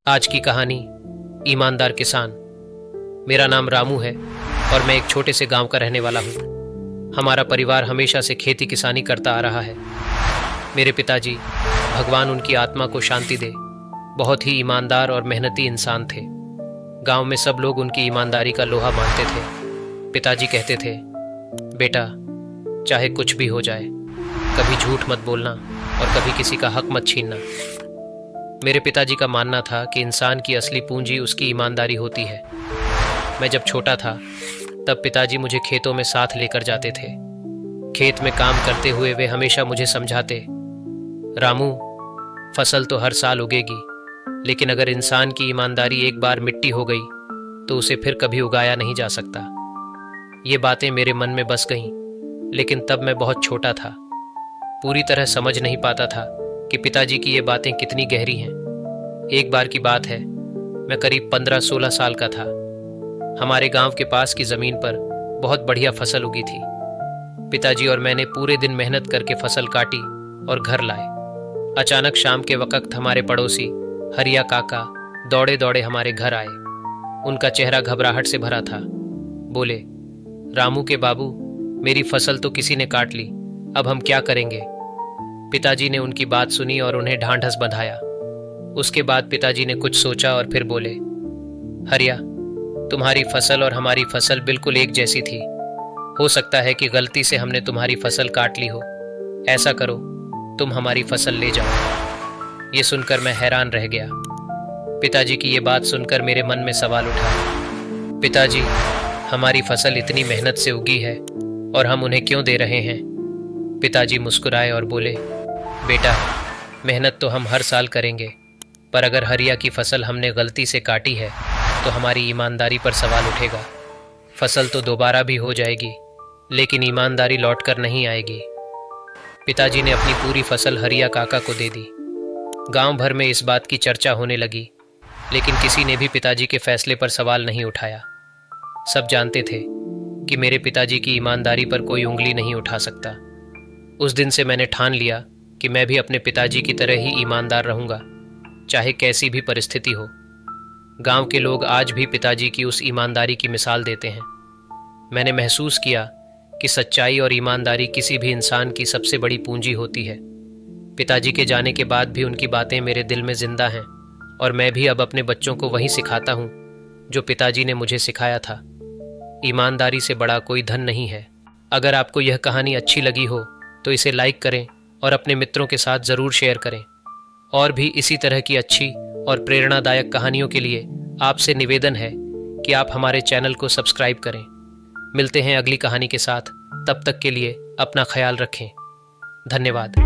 आज की कहानी ईमानदार किसान। मेरा नाम रामू है और मैं एक छोटे से गांव का रहने वाला हूँ। हमारा परिवार हमेशा से खेती किसानी करता आ रहा है। मेरे पिताजी, भगवान उनकी आत्मा को शांति दे, बहुत ही ईमानदार और मेहनती इंसान थे। गांव में सब लोग उनकी ईमानदारी का लोहा मानते थे। पिताजी कहते थे, बेटा, चाहे कुछ भी हो जाए, कभी झूठ मत बोलना और कभी किसी का हक मत छीनना। मेरे पिताजी का मानना था कि इंसान की असली पूंजी उसकी ईमानदारी होती है। मैं जब छोटा था तब पिताजी मुझे खेतों में साथ लेकर जाते थे। खेत में काम करते हुए वे हमेशा मुझे समझाते, रामू, फसल तो हर साल उगेगी, लेकिन अगर इंसान की ईमानदारी एक बार मिट्टी हो गई तो उसे फिर कभी उगाया नहीं जा सकता। ये बातें मेरे मन में बस गईं, लेकिन तब मैं बहुत छोटा था, पूरी तरह समझ नहीं पाता था कि पिताजी की ये बातें कितनी गहरी हैं। एक बार की बात है, मैं करीब 15-16 साल का था। हमारे गांव के पास की जमीन पर बहुत बढ़िया फसल उगी थी। पिताजी और मैंने पूरे दिन मेहनत करके फसल काटी और घर लाए। अचानक शाम के वक्त हमारे पड़ोसी हरिया काका दौड़े दौड़े हमारे घर आए। उनका चेहरा घबराहट से भरा था। बोले, रामू के बाबू, मेरी फसल तो किसी ने काट ली, अब हम क्या करेंगे? पिताजी ने उनकी बात सुनी और उन्हें ढांढस बंधाया। उसके बाद पिताजी ने कुछ सोचा और फिर बोले, हरिया, तुम्हारी फसल और हमारी फसल बिल्कुल एक जैसी थी। हो सकता है कि गलती से हमने तुम्हारी फसल काट ली हो। ऐसा करो, तुम हमारी फसल ले जाओ। ये सुनकर मैं हैरान रह गया। पिताजी की ये बात सुनकर मेरे मन में सवाल उठा। पिताजी, हमारी फसल इतनी मेहनत से उगी है और हम उन्हें क्यों दे रहे हैं? पिताजी मुस्कुराए और बोले, बेटा, मेहनत तो हम हर साल करेंगे, पर अगर हरिया की फसल हमने गलती से काटी है तो हमारी ईमानदारी पर सवाल उठेगा। फसल तो दोबारा भी हो जाएगी, लेकिन ईमानदारी लौट कर नहीं आएगी। पिताजी ने अपनी पूरी फसल हरिया काका को दे दी। गांव भर में इस बात की चर्चा होने लगी, लेकिन किसी ने भी पिताजी के फैसले पर सवाल नहीं उठाया। सब जानते थे कि मेरे पिताजी की ईमानदारी पर कोई उंगली नहीं उठा सकता। उस दिन से मैंने ठान लिया कि मैं भी अपने पिताजी की तरह ही ईमानदार रहूंगा, चाहे कैसी भी परिस्थिति हो। गांव के लोग आज भी पिताजी की उस ईमानदारी की मिसाल देते हैं। मैंने महसूस किया कि सच्चाई और ईमानदारी किसी भी इंसान की सबसे बड़ी पूंजी होती है। पिताजी के जाने के बाद भी उनकी बातें मेरे दिल में जिंदा हैं और मैं भी अब अपने बच्चों को वही सिखाता हूँ जो पिताजी ने मुझे सिखाया था। ईमानदारी से बड़ा कोई धन नहीं है। अगर आपको यह कहानी अच्छी लगी हो तो इसे लाइक करें और अपने मित्रों के साथ ज़रूर शेयर करें। और भी इसी तरह की अच्छी और प्रेरणादायक कहानियों के लिए आपसे निवेदन है कि आप हमारे चैनल को सब्सक्राइब करें। मिलते हैं अगली कहानी के साथ, तब तक के लिए अपना ख्याल रखें। धन्यवाद।